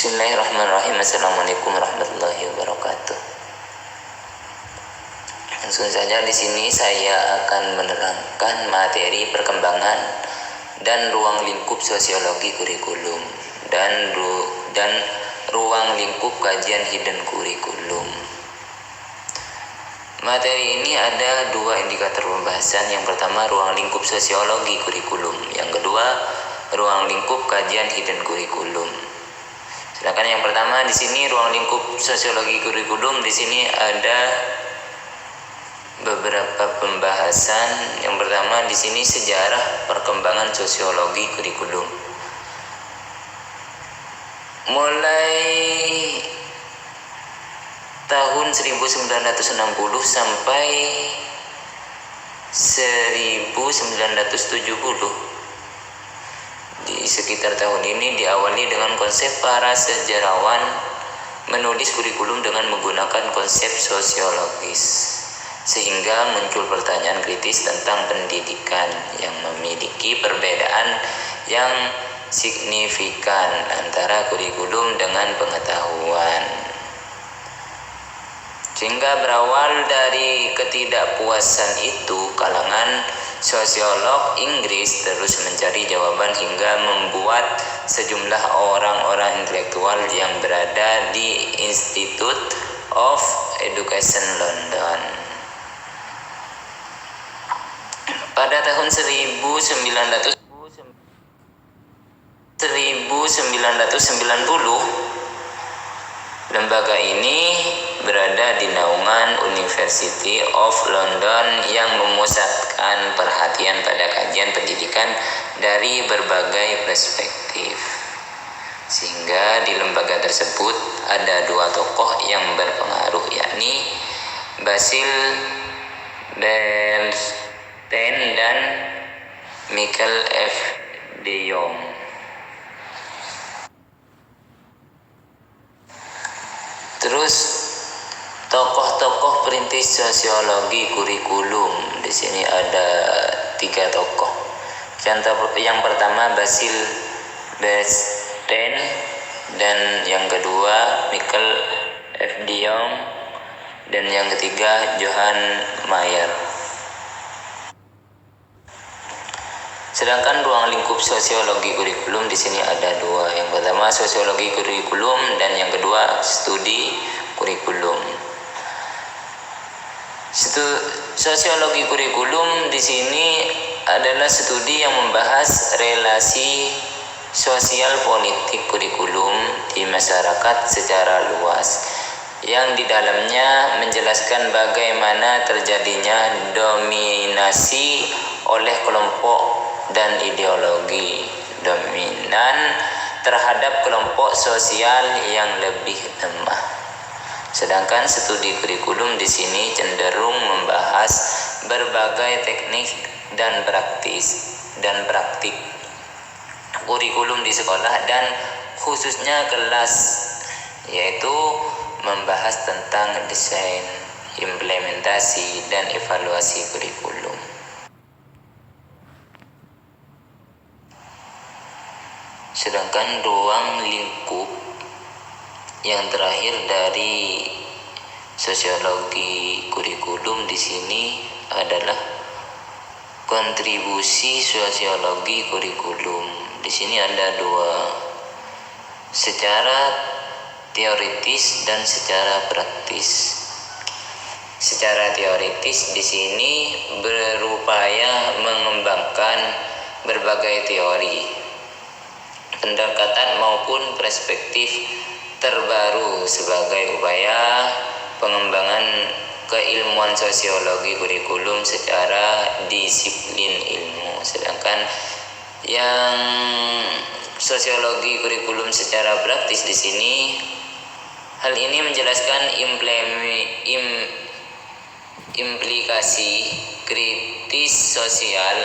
Bismillahirrahmanirrahim. Assalamualaikum warahmatullahi wabarakatuh. Langsung saja di sini saya akan menerangkan materi perkembangan dan ruang lingkup sosiologi kurikulum dan ruang lingkup kajian hidden kurikulum. Materi ini ada dua indikator pembahasan. Yang pertama ruang lingkup sosiologi kurikulum, yang kedua ruang lingkup kajian hidden kurikulum. Sedangkan yang pertama di sini ruang lingkup sosiologi kurikulum, di sini ada beberapa pembahasan. Yang pertama di sini sejarah perkembangan sosiologi kurikulum. Mulai tahun 1960 sampai 1970. Di sekitar tahun ini diawali dengan konsep para sejarawan menulis kurikulum dengan menggunakan konsep sosiologis, sehingga muncul pertanyaan kritis tentang pendidikan yang memiliki perbedaan yang signifikan antara kurikulum dengan pengetahuan. Sehingga berawal dari ketidakpuasan itu, kalangan sosiolog Inggris terus mencari jawaban hingga membuat sejumlah orang-orang intelektual yang berada di Institute of Education London. Pada tahun 1990, lembaga ini berada di naungan University of London yang memusatkan perhatian pada kajian pendidikan dari berbagai perspektif. Sehingga di lembaga tersebut ada dua tokoh yang berpengaruh, yakni Basil Bernstein dan Michael F. de Jong. Terus tokoh-tokoh perintis sosiologi kurikulum, di sini ada 3 tokoh. Yang pertama Basil Bernstein, dan yang kedua Michael F. de Jong, dan yang ketiga Johann Mayer. Sedangkan ruang lingkup sosiologi kurikulum di sini ada 2. Yang pertama sosiologi kurikulum dan yang kedua studi kurikulum. Sosiologi kurikulum di sini adalah studi yang membahas relasi sosial politik kurikulum di masyarakat secara luas, yang di dalamnya menjelaskan bagaimana terjadinya dominasi oleh kelompok dan ideologi dominan terhadap kelompok sosial yang lebih lemah. Sedangkan studi kurikulum di sini cenderung membahas berbagai teknik dan praktik kurikulum di sekolah dan khususnya kelas, yaitu membahas tentang desain, implementasi, dan evaluasi kurikulum. Sedangkan ruang lingkup yang terakhir dari sosiologi kurikulum di sini adalah kontribusi sosiologi kurikulum. Di sini ada 2, secara teoritis dan secara praktis. Secara teoritis di sini berupaya mengembangkan berbagai teori, pendekatan maupun perspektif terbaru sebagai upaya pengembangan keilmuan sosiologi kurikulum secara disiplin ilmu. Sedangkan yang sosiologi kurikulum secara praktis di sini, hal ini menjelaskan implikasi kritis sosial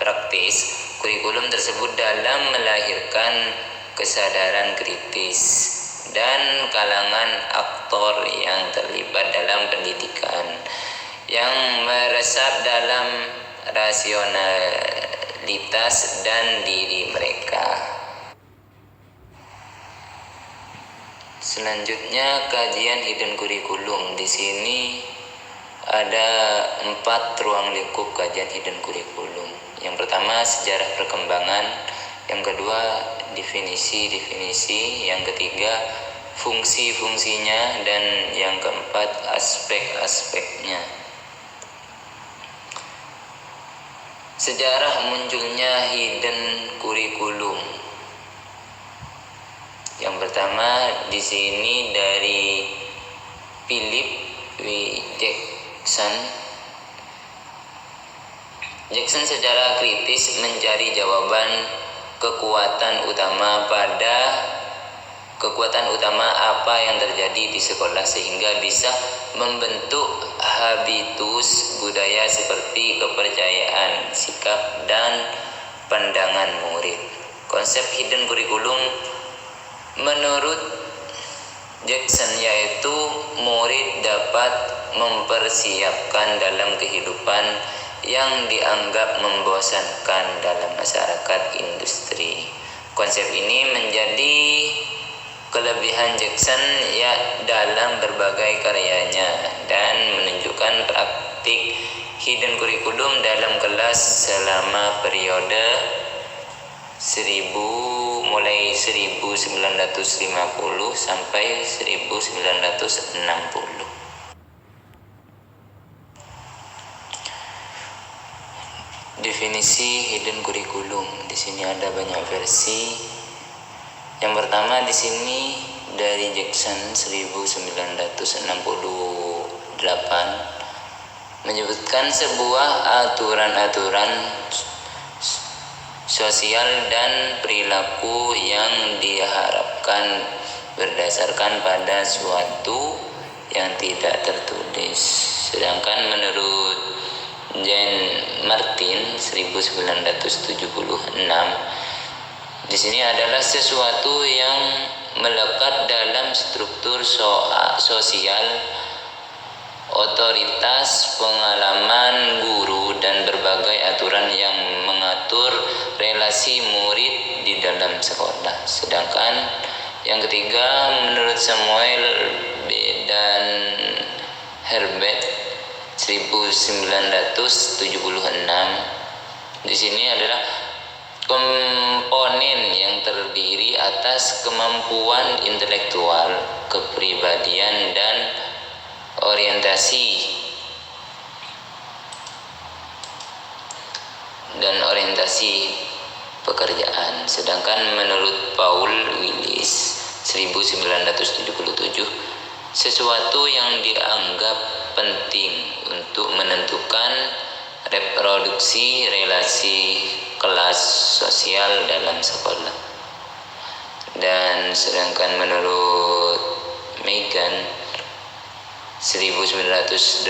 praktis kurikulum tersebut dalam melahirkan kesadaran kritis dan kalangan aktor yang terlibat dalam pendidikan, yang meresap dalam rasionalitas dan diri mereka. Selanjutnya kajian hidden kurikulum. Di sini ada 4 ruang lingkup kajian hidden kurikulum. Yang pertama sejarah perkembangan, yang kedua definisi-definisi, yang ketiga fungsi-fungsinya, dan yang keempat aspek-aspeknya. Sejarah munculnya hidden kurikulum. Yang pertama di sini dari Philip W. Jackson. Jackson secara kritis mencari jawaban kekuatan utama apa yang terjadi di sekolah sehingga bisa membentuk habitus budaya seperti kepercayaan, sikap, dan pandangan murid. Konsep hidden kurikulum menurut Jackson yaitu murid dapat mempersiapkan dalam kehidupan yang dianggap membosankan dalam masyarakat industri. Konsep ini menjadi kelebihan Jackson dalam berbagai karyanya dan menunjukkan praktik hidden kurikulum dalam kelas selama periode mulai 1950 sampai 1960. Definisi hidden kurikulum. Di sini ada banyak versi. Yang pertama di sini dari Jackson 1968 menyebutkan sebuah aturan-aturan sosial dan perilaku yang diharapkan berdasarkan pada suatu yang tidak tertulis. Sedangkan menurut Jean Martin 1976 di sini adalah sesuatu yang melekat dalam struktur sosial, otoritas, pengalaman guru, dan berbagai aturan yang mengatur relasi murid di dalam sekolah. Sedangkan yang ketiga menurut Samuel B. dan Herbert 1976 di sini adalah komponen yang terdiri atas kemampuan intelektual, kepribadian, dan orientasi pekerjaan. Sedangkan menurut Paul Willis 1977 sesuatu yang dianggap penting untuk menentukan reproduksi relasi kelas sosial dalam sekolah. Dan sedangkan menurut Megan 1981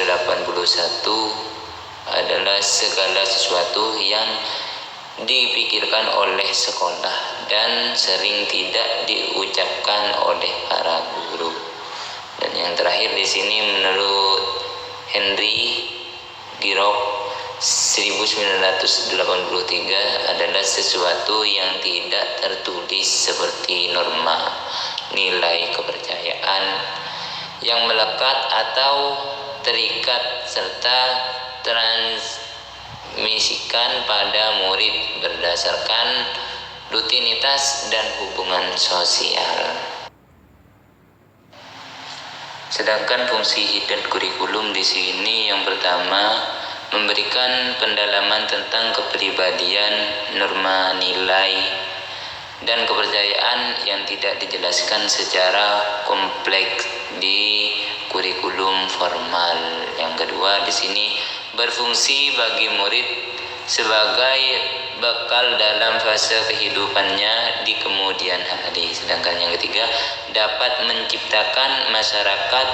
adalah segala sesuatu yang dipikirkan oleh sekolah dan sering tidak diucapkan oleh para guru. Dan yang terakhir di sini menurut Henry Giroux 1983 adalah sesuatu yang tidak tertulis seperti norma, nilai, kepercayaan yang melekat atau terikat serta transmisikan pada murid berdasarkan rutinitas dan hubungan sosial. Sedangkan fungsi hidden kurikulum di sini yang pertama memberikan pendalaman tentang kepribadian, norma, nilai, dan kepercayaan yang tidak dijelaskan secara kompleks di kurikulum formal. Yang kedua di sini berfungsi bagi murid sebagai bekal dalam fase kehidupannya di kemudian hari. Sedangkan yang ketiga dapat menciptakan masyarakat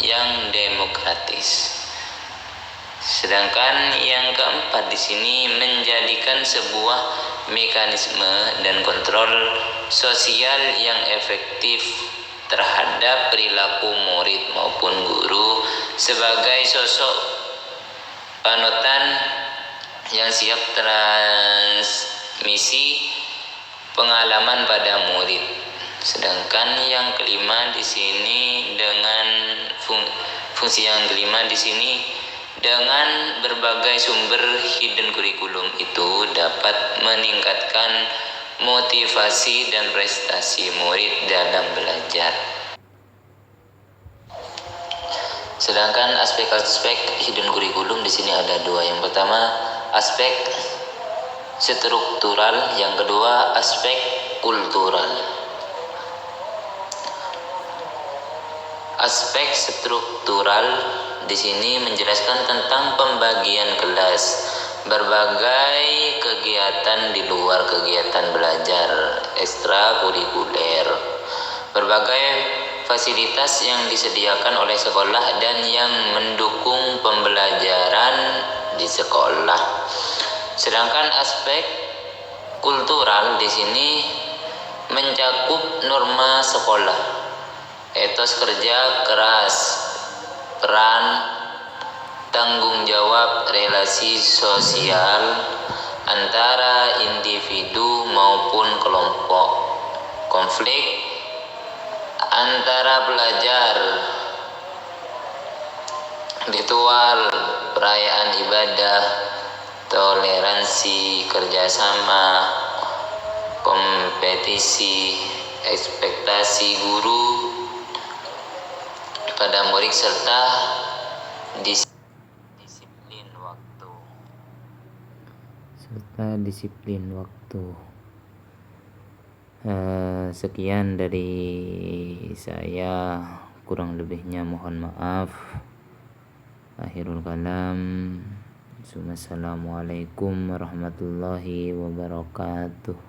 yang demokratis. Sedangkan yang keempat di sini menjadikan sebuah mekanisme dan kontrol sosial yang efektif terhadap perilaku murid maupun guru sebagai sosok panutan yang siap transmisi pengalaman pada murid. Sedangkan yang kelima di sini dengan fungsi yang kelima di sini dengan berbagai sumber hidden kurikulum itu dapat meningkatkan motivasi dan prestasi murid dalam belajar. Sedangkan aspek-aspek hidden kurikulum di sini ada dua. Yang pertama aspek struktural, yang kedua aspek kultural. Aspek struktural di sini menjelaskan tentang pembagian kelas, berbagai kegiatan di luar kegiatan belajar ekstrakurikuler, berbagai fasilitas yang disediakan oleh sekolah dan yang mendukung pembelajaran di sekolah. Sedangkan aspek kultural di sini mencakup norma sekolah, etos kerja keras, peran, tanggung jawab relasi sosial antara individu maupun kelompok, konflik antara pelajar, ritual, perayaan ibadah, toleransi, kerjasama, kompetisi, ekspektasi guru pada murid serta disiplin waktu. Sekian dari saya, kurang lebihnya mohon maaf. Akhirul kalam. Assalamualaikum warahmatullahi wabarakatuh.